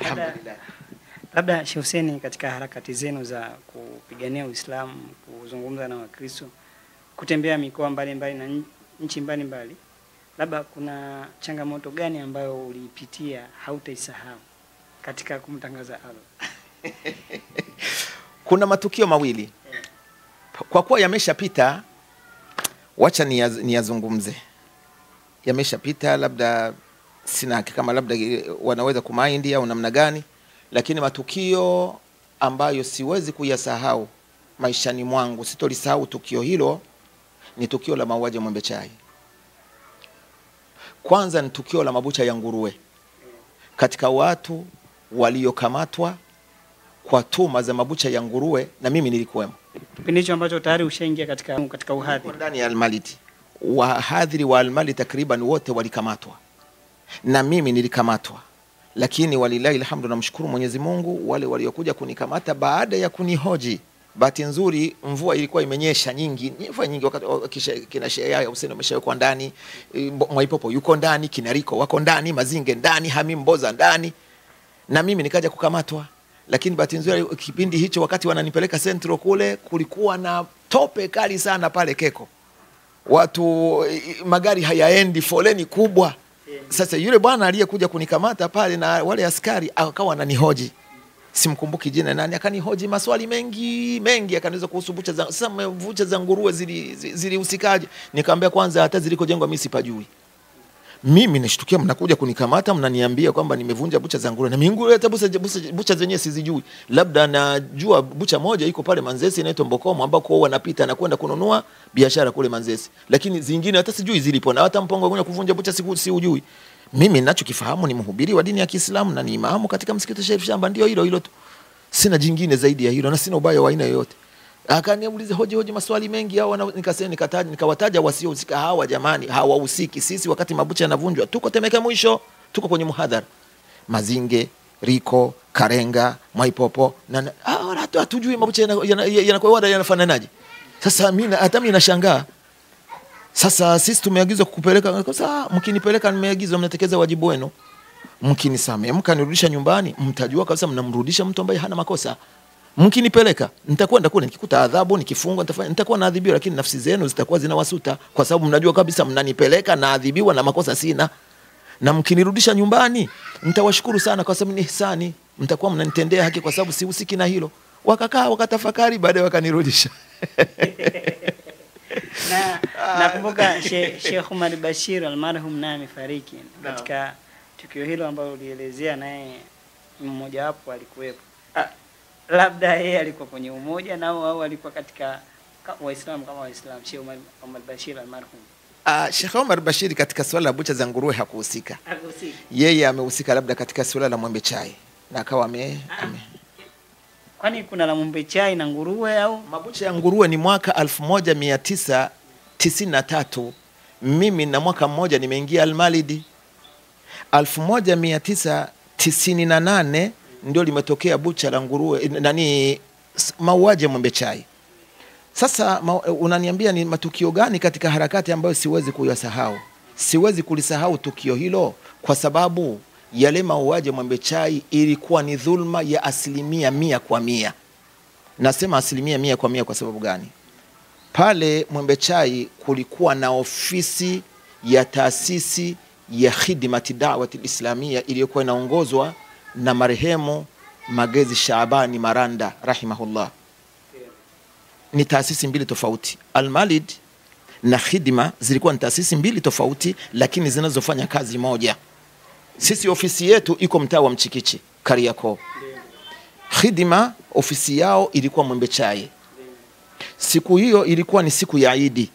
Alhamdulillah. Labda Sheikh Hussein, katika harakati zenu za kupigania Uislamu, kuzungumza na Wakristo, kutembea mikoa mbalimbali na nchi mbalimbali, labda kuna changamoto gani ambayo ulipitia hautaisahau katika kumtangaza Allah? Kuna matukio mawili. Kwa kuwa yameshapita, wacha niyazungumze. Yameshapita, labda sina hakika kama labda wanaweza kumaindi au namna gani, lakini matukio ambayo siwezi kuyasahau maishani mwangu, sitolisahau tukio hilo, ni tukio la mauaji ya Mwembe Chai. Kwanza ni tukio la mabucha ya nguruwe. Katika watu waliokamatwa kwa tuma za mabucha ya nguruwe, na mimi nilikuwemo. Kipindi hicho ambacho tayari ushaingia katika uhadhiri. Ndani ya Al-Maliti. Wahadhiri wa Al-Maliti takriban wote walikamatwa. Na mimi nilikamatwa. Lakini walilahi alhamdu, namshukuru Mwenyezi Mungu, wale waliokuja kunikamata baada ya kunihoji. Bahati nzuri mvua ilikuwa imenyesha nyingi, mvua nyingi, wakati kina Sheikh Hussein ameshawekwa ndani, Mwaipopo yuko ndani, Kinariko wako ndani, Mazinge ndani, Hamim Mboza ndani, na mimi nikaja kukamatwa. Lakini bahati nzuri kipindi hicho wakati wananipeleka Central kule, kulikuwa na tope kali sana pale Keko. Watu magari hayaendi, foleni kubwa. Sasa yule bwana aliyekuja kunikamata pale na wale askari akawa ananihoji. Simkumbuki jina nani, akanihoji maswali mengi akaniuliza kuhusu bucha za bucha za nguruwe zilihusikaje. Nikamwambia kwanza hata zilikojengwa mimi sipajui. Mimi nishtukia mnakuja kunikamata mnaniambia kwamba nimevunja bucha za nguruwe. Na mimi nguruwe hata bucha zenyewe sizijui. Labda najua bucha moja iko pale Manzese inaitwa Mbokomo, ambako wanapita na kwenda kununua biashara kule Manzese. Lakini zingine hata sijui zilipo, na hata mpango wa kuvunja bucha siujui. Mimi ninachokifahamu ni mhubiri wa dini ya Kiislamu na ni imamu katika msikiti Sharif Shamba, ndio hilo tu. Sina jingine zaidi ya hilo na sina ubaya wa aina yoyote. Akaniuliza hoji maswali mengi hao, nikasema nikawataja wasiohusika. Hawa jamani hawahusiki. Sisi wakati mabucha yanavunjwa tuko Temeke mwisho, tuko kwenye muhadhara. Mazinge, Riko, Karenga, Mwaipopo na watu hatujui mabucha yanakuwa yanafananaje. Sasa mimi nashangaa. Sasa sisi tumeagizwa kukupeleka. Sasa mkinipeleka nimeagizwa, mnatekeleza wajibu wenu. Mkinisamea mkanirudisha nyumbani, mtajua kabisa mnamrudisha mtu ambaye hana makosa. Mkinipeleka nitakwenda kule, nikikuta adhabu, nikifungwa nitakuwa naadhibiwa, lakini nafsi zenu zitakuwa zinawasuta kwa sababu mnajua kabisa mnanipeleka naadhibiwa na makosa sina. Na mkinirudisha nyumbani nitawashukuru sana kwa sababu ni ihsani, mtakuwa mnanitendea haki kwa sababu sihusiki na hilo. Wakakaa wakatafakari, baadaye wakanirudisha. Nakumbuka Sheikh Omar Bashir almarhum naye amefariki katika tukio hilo ambalo ulielezea, naye mmoja wapo alikuwepo. Labda yeye alikuwa kwenye umoja na au alikuwa katika Waislamu kama Waislamu. Sheikh Omar Bashir almarhum. Sheikh Omar Bashir katika swala la bucha za nguruwe hakuhusika. Yeye amehusika labda katika swala la Mwembe Chai. Na akawa Kwani kuna la Mwembe Chai na nguruwe au? Mabucha ya nguruwe ni mwaka 1993. Mimi na mwaka mmoja nimeingia Al-Malidi. 1998 ndio limetokea bucha la nguruwe mauaji ya Mwembe Chai. Sasa unaniambia ni matukio gani katika harakati ambayo siwezi kuyasahau? Siwezi kulisahau tukio hilo kwa sababu yale mauaji ya Mwembe Chai ilikuwa ni dhulma ya 100%. Nasema 100% kwa sababu gani? Pale Mwembe Chai kulikuwa na ofisi ya taasisi ya Khidmati Da'wati Islamia iliyokuwa inaongozwa na marehemu Magezi Shaabani Maranda rahimahullah. Ni taasisi mbili tofauti. Al-Malid na Khidma zilikuwa ni taasisi mbili tofauti, lakini zinazofanya kazi moja. Sisi ofisi yetu iko mtaa wa Mchikichi, Kariakoo. Khidma ofisi yao ilikuwa Mwembe Chai. Siku hiyo ilikuwa ni siku ya Eid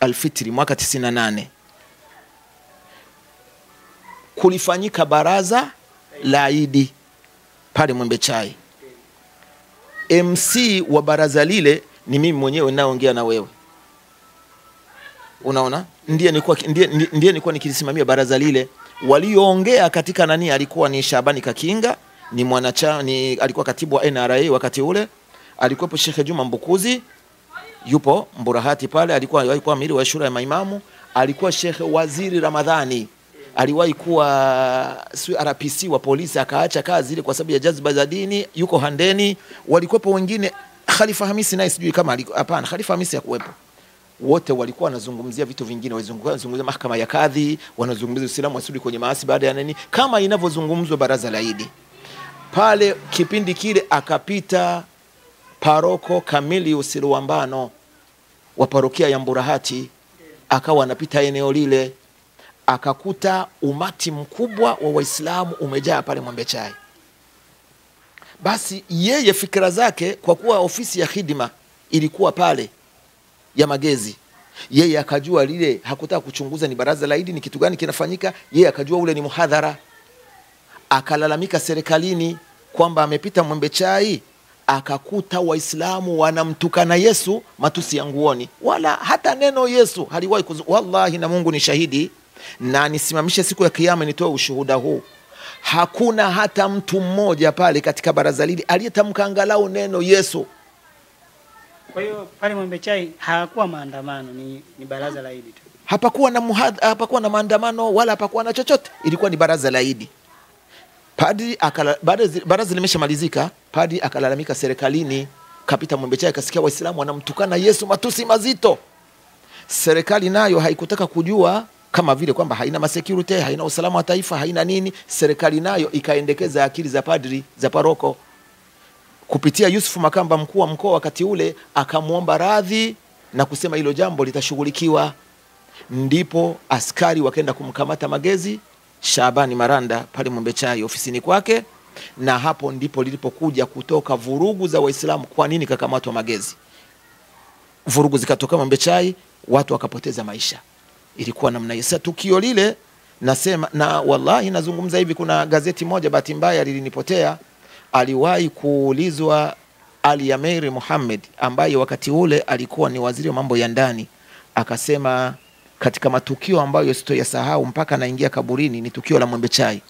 al-Fitri mwaka 98. Kulifanyika baraza la Eid pale Mwembe Chai. MC wa baraza lile ni mimi mwenyewe ninaongea na wewe. Unaona? Ndiye nilikuwa nikilisimamia baraza lile. Walioongea katika alikuwa ni Shabani Kakinga, ni mwanachama, alikuwa katibu wa NRA wakati ule. Alikuwa Sheikh Juma Mbukuzi, yupo Mburahati pale, alikuwa amiri wa shura ya maimamu. Alikuwa Sheikh Waziri Ramadhani. aliwahi kuwa RPC wa polisi akaacha kazi ile kwa sababu ya jazba za dini, yuko Handeni. Walikuwepo wengine, Khalifa Hamisi naye sijui kama hapana, Khalifa Hamisi hakuwepo. Wote walikuwa wanazungumzia vitu vingine, wanazungumzia mahakama ya kadhi, wanazungumzia Uislamu wasudi kwenye maasi baada ya nini, kama inavyozungumzwa baraza la Idi. Pale kipindi kile akapita paroko Camilius Ruambano wa parokia ya Mburahati, akawa anapita eneo lile, akakuta umati mkubwa wa Waislamu umejaa pale Mwembe Chai. Basi yeye fikra zake, kwa kuwa ofisi ya hidima ilikuwa pale ya Magezi, yeye akajua lile, hakutaka kuchunguza ni baraza la Idi ni kitu gani kinafanyika. Yeye akajua ule ni muhadhara, akalalamika serikalini kwamba amepita Mwembe Chai akakuta Waislamu wanamtukana Yesu matusi ya nguoni, wala hata neno Yesu haliwahi wallahi, na Mungu ni shahidi na nisimamishe siku ya kiyama nitoe ushuhuda huu, hakuna hata mtu mmoja pale katika baraza lile aliyetamka angalau neno Yesu. Kwa hiyo pale Mwembe Chai hakuwa maandamano, ni baraza la Idi tu. Hapakuwa na maandamano wala hapakuwa na chochote, ilikuwa ni baraza la Idi. Padri baraza limeshamalizika, padri akalalamika serikalini, kapita Mwembe Chai kasikia Waislamu wanamtukana Yesu matusi mazito. Serikali nayo haikutaka kujua, kama vile kwamba haina masecurity, haina usalama wa taifa, haina nini. Serikali nayo ikaendekeza akili za padri za paroko kupitia Yusufu Makamba, mkuu wa mkoa wakati ule, akamuomba radhi na kusema hilo jambo litashughulikiwa. Ndipo askari wakaenda kumkamata Magezi Shabani Maranda pale Mwembe Chai ofisini kwake, na hapo ndipo lilipokuja kutoka vurugu za Waislamu. Kwa nini kakamatwa Magezi? Vurugu zikatoka Mwembe Chai, watu wakapoteza maisha. Ilikuwa namna hiyo. Sasa tukio lile nasema, na wallahi nazungumza hivi, kuna gazeti moja bahati mbaya lilinipotea, aliwahi kuulizwa Ali Yameiri Muhammad ambaye wakati ule alikuwa ni waziri wa mambo ya ndani, akasema katika matukio ambayo sitoyasahau mpaka naingia kaburini ni tukio la Mwembe Chai.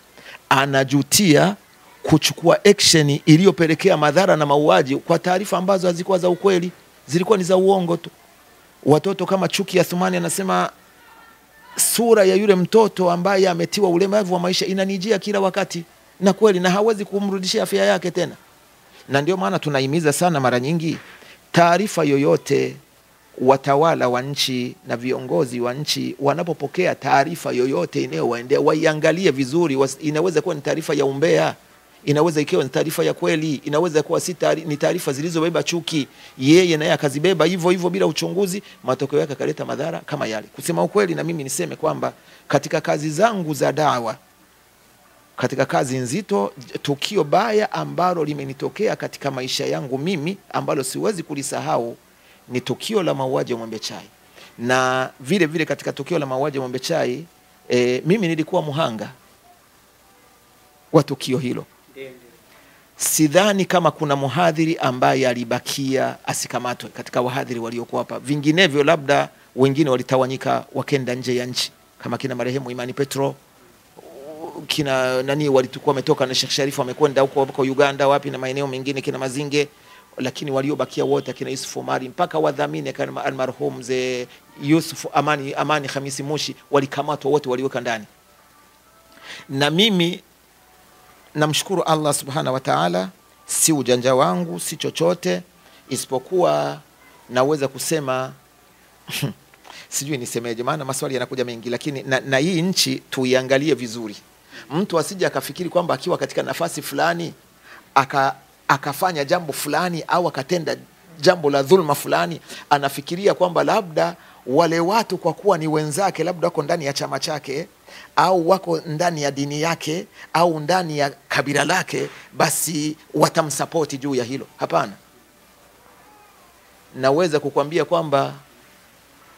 Anajutia kuchukua action iliyopelekea madhara na mauaji kwa taarifa ambazo hazikuwa za ukweli, zilikuwa ni za uongo tu. Watoto kama Chuki ya Thumani anasema sura ya yule mtoto ambaye ametiwa ulemavu wa maisha inanijia kila wakati, na kweli, na hawezi kumrudishia afya yake tena. Na ndio maana tunahimiza sana mara nyingi, taarifa yoyote, watawala wa nchi na viongozi wa nchi wanapopokea taarifa yoyote inayowaendea, waiangalie vizuri. Inaweza kuwa ni taarifa ya umbea, inaweza ikiwa ni taarifa ya kweli, inaweza kuwa ni taarifa zilizobeba chuki, yeye naye akazibeba hivyo hivyo bila uchunguzi, matokeo yake kaleta madhara kama yale. Kusema ukweli, na mimi niseme kwamba katika kazi zangu za dawa, katika kazi nzito, tukio baya ambalo limenitokea katika maisha yangu mimi ambalo siwezi kulisahau ni tukio la mauaji ya Mwembe Chai. Na vile vile katika tukio la mauaji ya Mwembe Chai, mimi nilikuwa muhanga wa tukio hilo. Sidhani kama kuna muhadhiri ambaye alibakia asikamatwe katika wahadhiri waliokuwa hapa. Vinginevyo labda wengine walitawanyika wakenda nje ya nchi, kama kina marehemu Imani Petro, kina nani walikuwa wametoka na Sheikh Sharifu wamekwenda huko Uganda wapi na maeneo mengine, kina Mazinge. Lakini waliobakia wote kina Yusuf Omari, mpaka wadhamini kama almarhum mzee Yusuf Amani Khamisi Moshi, walikamatwa wote, waliweka ndani. Na mimi namshukuru Allah subhanahu wa ta'ala, si ujanja wangu, si chochote, isipokuwa naweza kusema sijui nisemeje, maana maswali yanakuja mengi, lakini na hii nchi tuiangalie vizuri. Mtu asije akafikiri kwamba akiwa katika nafasi fulani akafanya jambo fulani au akatenda jambo la dhulma fulani, anafikiria kwamba labda wale watu kwa kuwa ni wenzake, labda wako ndani ya chama chake au wako ndani ya dini yake au ndani ya kabila lake, basi watamsapoti juu ya hilo. Hapana. Naweza kukwambia kwamba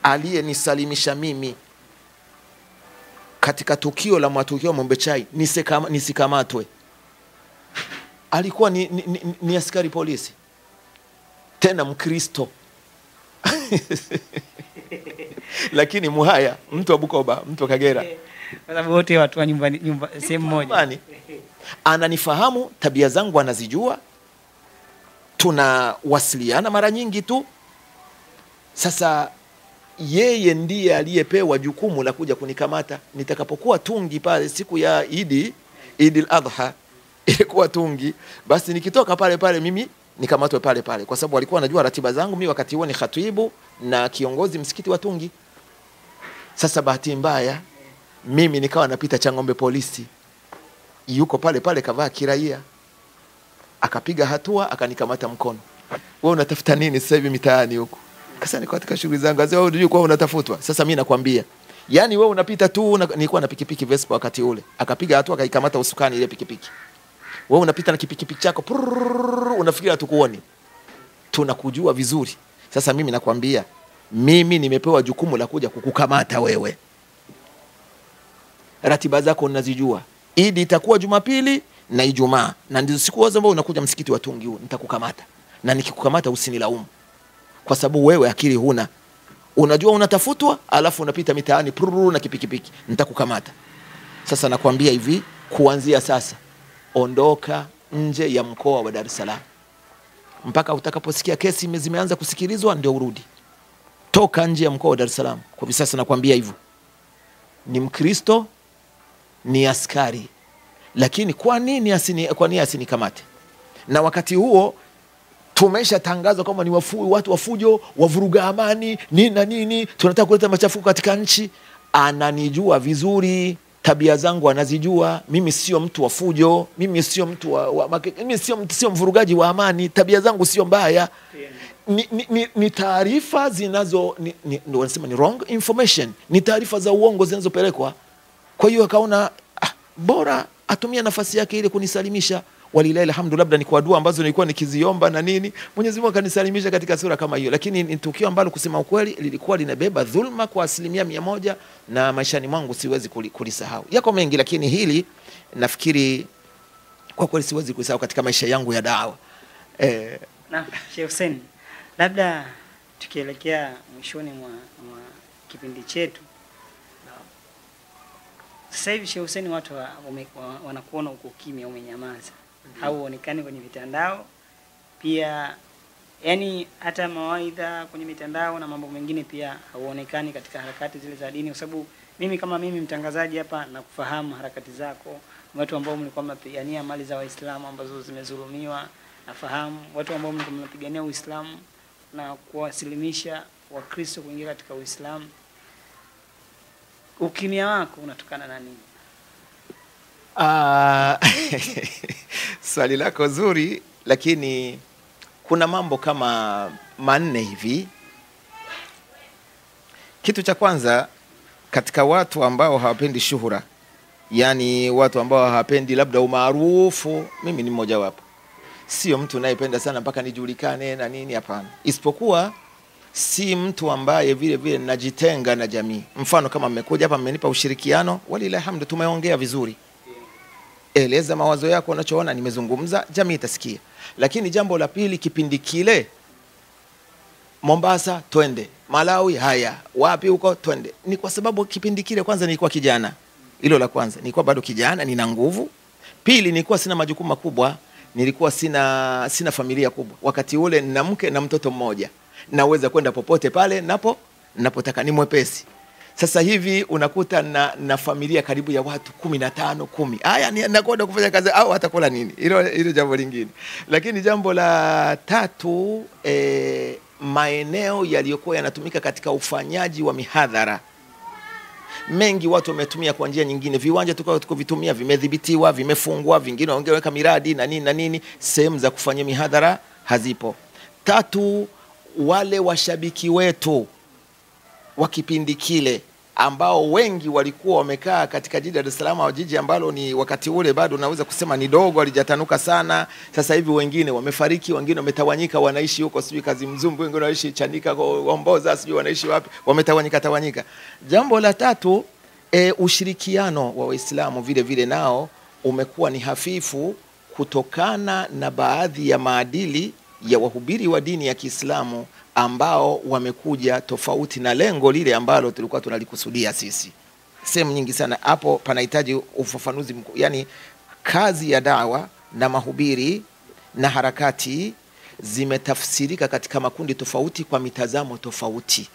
aliyenisalimisha mimi katika tukio la matukio Mwembe Chai nisikamatwe alikuwa ni askari polisi, tena Mkristo lakini muhaya, mtu wa Bukoba, mtu wa Kagera, kwa sababu wote watu wa nyumba sehemu moja. Ananifahamu, tabia zangu anazijua, tunawasiliana mara nyingi tu. Sasa yeye ndiye aliyepewa jukumu la kuja kunikamata. Nitakapokuwa Tungi pale siku ya Idi al-Adha, ilikuwa Tungi, basi nikitoka pale pale mimi nikamatwe pale pale, kwa sababu walikuwa wanajua ratiba zangu. Mimi wakati huo ni khatibu na kiongozi msikiti wa Tungi. Sasa bahati mbaya mimi nikawa napita Chang'ombe, polisi yuko pale pale kavaa kiraia, akapiga hatua akanikamata mkono. Wewe unatafuta nini sasa hivi mitaani huko? Kasa niko katika shughuli zangu. Sasa wewe unajua kwa unatafutwa. Sasa mimi nakwambia, yani wewe unapita tu nilikuwa na pikipiki Vespa wakati ule. Akapiga hatua akaikamata usukani ile pikipiki. Wewe unapita na pikipiki chako, unafikiri hatukuoni. Tunakujua vizuri. Sasa mimi nakwambia, mimi nimepewa jukumu la kuja kukukamata wewe. Ratiba zako unazijua. Idi itakuwa Jumapili na Ijumaa, na ndizo siku ambazo unakuja msikiti wa Tungi huu. Nitakukamata, na nikikukamata usinilaumu, kwa sababu wewe akili huna. Unajua unatafutwa, alafu unapita mitaani na kipikipiki. Nitakukamata. Sasa nakwambia hivi, kuanzia sasa ondoka nje ya mkoa wa Dar es Salaam mpaka utakaposikia kesi zimeanza kusikilizwa ndio urudi. Toka nje ya mkoa wa Dar es Salaam. Kwa sasa nakwambia hivyo. Ni Mkristo, ni askari, lakini kwa nini asinikamate? Na wakati huo tumesha tangaza kama ni watu wafujo, wavuruga amani, nini na nini, tunataka kuleta machafuko katika nchi. Ananijua vizuri, tabia zangu anazijua. Mimi sio mtu wa fujo, mimi sio mtu mimi sio mvurugaji wa amani, tabia zangu sio mbaya. Ni taarifa zinazo ndio wanasema ni wrong information, ni taarifa za uongo zinazopelekwa. Kwa hiyo akaona bora atumia nafasi yake ile kunisalimisha. Walilahi alhamdu, labda ni kwa dua ambazo nilikuwa nikiziomba na nini, Mwenyezi Mungu akanisalimisha katika sura kama hiyo. Lakini ni tukio ambalo kusema ukweli lilikuwa linabeba dhulma kwa 100%, na maishani mwangu siwezi kulisahau. Yako mengi, lakini hili nafikiri kwa kweli siwezi kulisahau katika maisha yangu ya dawa. Na Sheikh Hussein, labda tukielekea mwishoni mwa kipindi chetu, sasa hivi Sheikh Hussein, watu wanakuona uko kimya, umenyamaza, hauonekani kwenye mitandao pia, yani hata mawaidha kwenye mitandao na mambo mengine pia hauonekani katika harakati zile za dini, kwa sababu mimi mtangazaji hapa na kufahamu harakati zako, watu ambao mlikuwa mnapigania mali za Waislamu ambazo zimezulumiwa, nafahamu watu ambao mlikuwa mnapigania Uislamu na kuwasilimisha Wakristo kuingia katika Uislamu. Ukimya wako unatokana na nini? Swali lako zuri, lakini kuna mambo kama 4 hivi. Kitu cha kwanza, katika watu ambao hawapendi shuhura, yani watu ambao hawapendi labda umaarufu, mimi ni mmoja wapo. Sio mtu anayependa sana mpaka nijulikane na nini, hapana. Isipokuwa si mtu ambaye vile vile najitenga na jamii. Mfano kama mmekuja hapa mmenipa ushirikiano, walilahi alhamdu, tumeongea vizuri. Eleza mawazo yako, unachoona, nimezungumza, jamii itasikia. Lakini jambo la pili, kipindi kile Mombasa twende, Malawi haya, wapi huko twende, ni kwa sababu kipindi kile kwanza nilikuwa kijana. Hilo la kwanza, nilikuwa bado kijana, nina nguvu. Pili, nilikuwa sina majukumu makubwa, nilikuwa sina familia kubwa. Wakati ule nina mke na mtoto mmoja, naweza kwenda popote pale napotaka, ni mwepesi. Sasa hivi unakuta na familia karibu ya watu 15, 10. Haya nakwenda kufanya kazi au atakula nini? Hilo jambo lingine. Lakini jambo la tatu, maeneo yaliyokuwa yanatumika katika ufanyaji wa mihadhara, mengi watu wametumia kwa njia nyingine. Viwanja tukovitumia vimedhibitiwa, vimefungwa, vingine wangeweka miradi na nini, sehemu za kufanya mihadhara hazipo. Tatu, wale washabiki wetu wa kipindi kile ambao wengi walikuwa wamekaa katika jiji la Dar es Salaam, au jiji ambalo ni wakati ule bado naweza kusema ni dogo, alijatanuka sana. Sasa hivi wengine wamefariki, wengine wametawanyika, wanaishi huko sijui Kazi Mzumbu, wengine wanaishi Chanika, Gomboza, sijui wanaishi wapi, wametawanyika. Jambo la tatu, ushirikiano wa Waislamu vile vile nao umekuwa ni hafifu kutokana na baadhi ya maadili ya wahubiri wa dini ya Kiislamu ambao wamekuja tofauti na lengo lile ambalo tulikuwa tunalikusudia sisi. Sehemu nyingi sana hapo panahitaji ufafanuzi mkuu. Yani kazi ya dawa na mahubiri na harakati zimetafsirika katika makundi tofauti kwa mitazamo tofauti.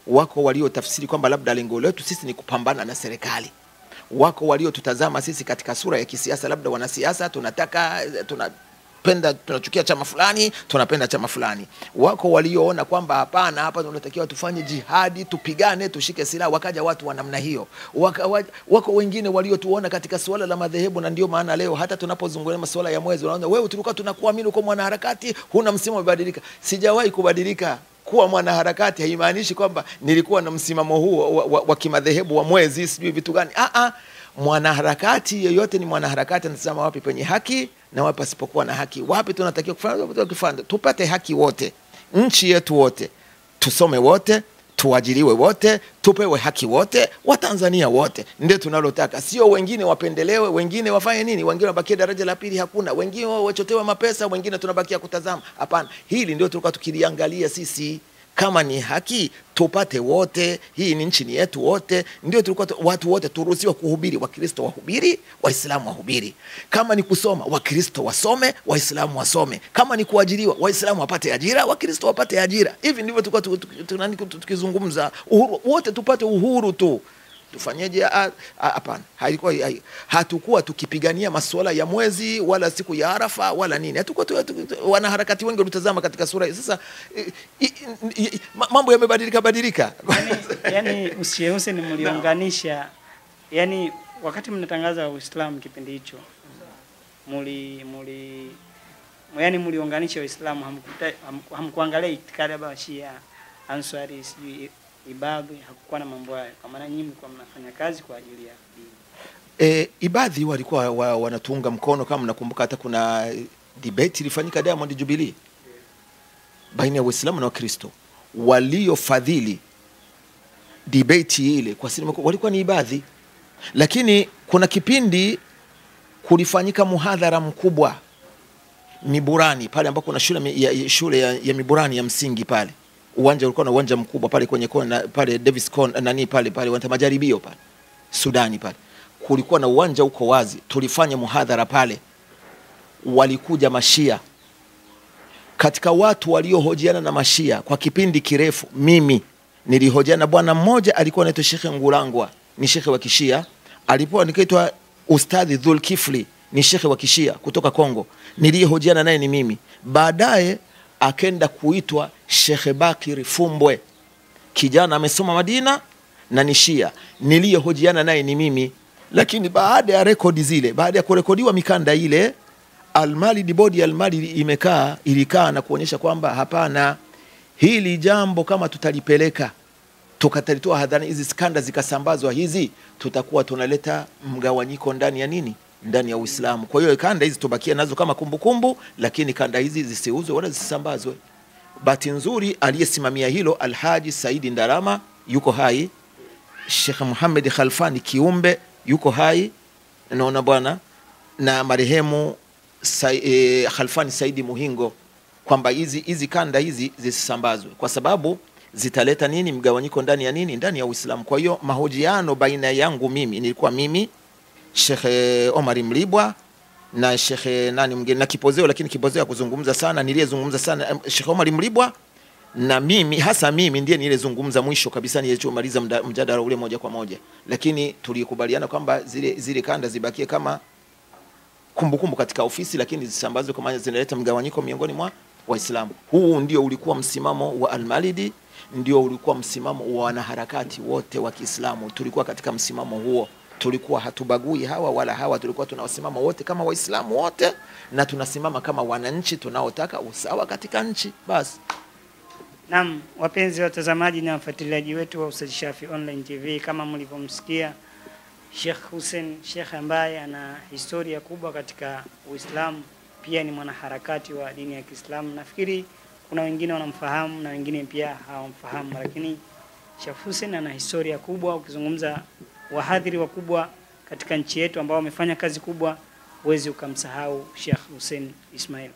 wako waliotafsiri kwamba labda lengo letu sisi ni kupambana na serikali. Wako waliotutazama sisi katika sura ya kisiasa, labda wanasiasa tunachukia chama fulani, tunapenda chama fulani. Wako walioona kwamba hapana, hapa tunatakiwa tufanye jihadi, tupigane, tushike silaha, wakaja watu wa namna hiyo. Wako wengine waliotuona katika suala la madhehebu, na ndio maana leo hata tunapozungumzia masuala ya mwezi, unaona wewe tulikuwa tunakuamini kwa mwanaharakati, huna msimamo, umebadilika. Sijawahi kubadilika. Kuwa mwanaharakati haimaanishi kwamba nilikuwa na msimamo huo wa kimadhehebu wa mwezi sijui vitu gani. Mwanaharakati yeyote ni mwanaharakati, anasema wapi penye haki na wapi pasipokuwa na haki, wapi tunatakiwa kufanya, tupate haki wote, nchi yetu wote, tusome wote, tuajiriwe wote, tupewe haki wote, Watanzania wote, ndio tunalotaka. Sio wengine wapendelewe, wengine wafanye nini, wengine wabakie daraja la pili, hakuna, wengine wachotewe mapesa, wengine tunabakia kutazama. Hapana, hili ndio tulikuwa tukiliangalia sisi. Kama ni haki tupate wote, hii ni nchi yetu wote, ndio tulikuwa watu wote turuhusiwa kuhubiri, Wakristo wahubiri, Waislamu wahubiri. Kama ni kusoma, Wakristo wasome, Waislamu wasome. Kama ni kuajiriwa, Waislamu wapate ajira, Wakristo wapate ajira. Hivi ndivyo tulikuwa tukizungumza, uhuru wote, tupate uhuru tu. Tufanyeje? Hapana, hatukuwa tukipigania masuala ya mwezi wala siku ya Arafa wala nini. Hatukuwa wanaharakati wengi walitazama katika sura. Sasa mambo yamebadilika. Yani Hussein mliunganisha, yani wakati mnatangaza Uislamu kipindi hicho yani mliunganisha Uislamu, hamkuangalia itikadi ya Shia, Ansari, sijui Ibadhi, hakukuwa na mambo hayo. Kwa maana nyinyi mlikuwa mnafanya kazi kwa ajili ya dini. Ibadhi walikuwa wanatuunga mkono. Kama mnakumbuka, hata kuna debate ilifanyika Diamond Jubilee baina ya Waislamu na Wakristo. Waliofadhili debate ile kwa sinema walikuwa ni Ibadhi. Lakini kuna kipindi kulifanyika muhadhara mkubwa Miburani, pale ambako kuna shule ya Miburani ya msingi pale. Uwanja ulikuwa na uwanja mkubwa pale kwenye kona pale Davis Con nani pale wanta majaribio pale Sudani pale. Kulikuwa na uwanja uko wazi. Tulifanya muhadhara pale. Walikuja Mashia. Katika watu waliohojiana na Mashia kwa kipindi kirefu, mimi nilihojiana na bwana mmoja alikuwa anaitwa Sheikh Ngulangwa, ni Sheikh wa Kishia. Alipokuwa nikaitwa Ustadhi Dhul Kifli, ni Sheikh wa Kishia kutoka Kongo. Nilihojiana naye ni mimi. Baadaye akenda kuitwa Sheikh Bakir Fumbwe, kijana amesoma Madina na ni Shia. Niliyehojiana naye ni mimi. Lakini baada ya rekodi zile, baada ya kurekodiwa mikanda ile, Al-Malidi, bodi ya Al-Malidi ilikaa na kuonyesha kwamba hapana, hili jambo kama tutalipeleka tukatalitoa hadharani, hizi skanda zikasambazwa hizi, tutakuwa tunaleta mgawanyiko ndani ya nini, ndani ya Uislamu. Kwa hiyo kanda hizi tubakie nazo kama kumbukumbu, lakini kanda hizi zisiuzwe wala zisambazwe. Bahati nzuri aliyesimamia hilo Alhaji Saidi Ndarama yuko hai, Sheikh Muhammad Khalfani Kiumbe yuko hai, naona bwana, na marehemu Khalfani Saidi Muhingo, kwamba hizi kanda hizi zisambazwe kwa sababu zitaleta nini, mgawanyiko ndani ya nini, ndani ya Uislamu. Kwa hiyo mahojiano baina yangu nilikuwa mimi, Sheikh Omar Mlibwa na Sheikh nani mwingine na Kipozeo, lakini Kipozeo kuzungumza sana, niliyezungumza sana Sheikh Omar Mlibwa, na mimi hasa mimi ndiye niliyezungumza mwisho kabisa, niliyomaliza mjadala ule moja kwa moja. Lakini tulikubaliana kwamba zile kanda zibakie kama kumbukumbu katika ofisi, lakini zisambazwe kwa maana zinaleta mgawanyiko miongoni mwa Waislamu. Huu ndio ulikuwa msimamo wa Al-Malidi, ndio ulikuwa msimamo wa wanaharakati wote wa Kiislamu. Tulikuwa katika msimamo huo. Tulikuwa hatubagui hawa wala hawa, tulikuwa tunawasimama wote kama Waislamu wote, na tunasimama kama wananchi tunaotaka usawa katika nchi. Basi. Naam, wapenzi watazamaji na wafuatiliaji wetu wa Ustadh Shafii Online TV, kama mlivyomsikia Sheikh Hussein, Sheikh ambaye ana historia kubwa katika Uislamu, pia ni mwanaharakati wa dini ya Kiislamu. Nafikiri kuna wengine wanamfahamu na wengine pia hawamfahamu, lakini Sheikh Hussein ana historia kubwa. Ukizungumza wahadhiri wakubwa katika nchi yetu ambao wamefanya kazi kubwa, huwezi ukamsahau Sheikh Hussein Ismail.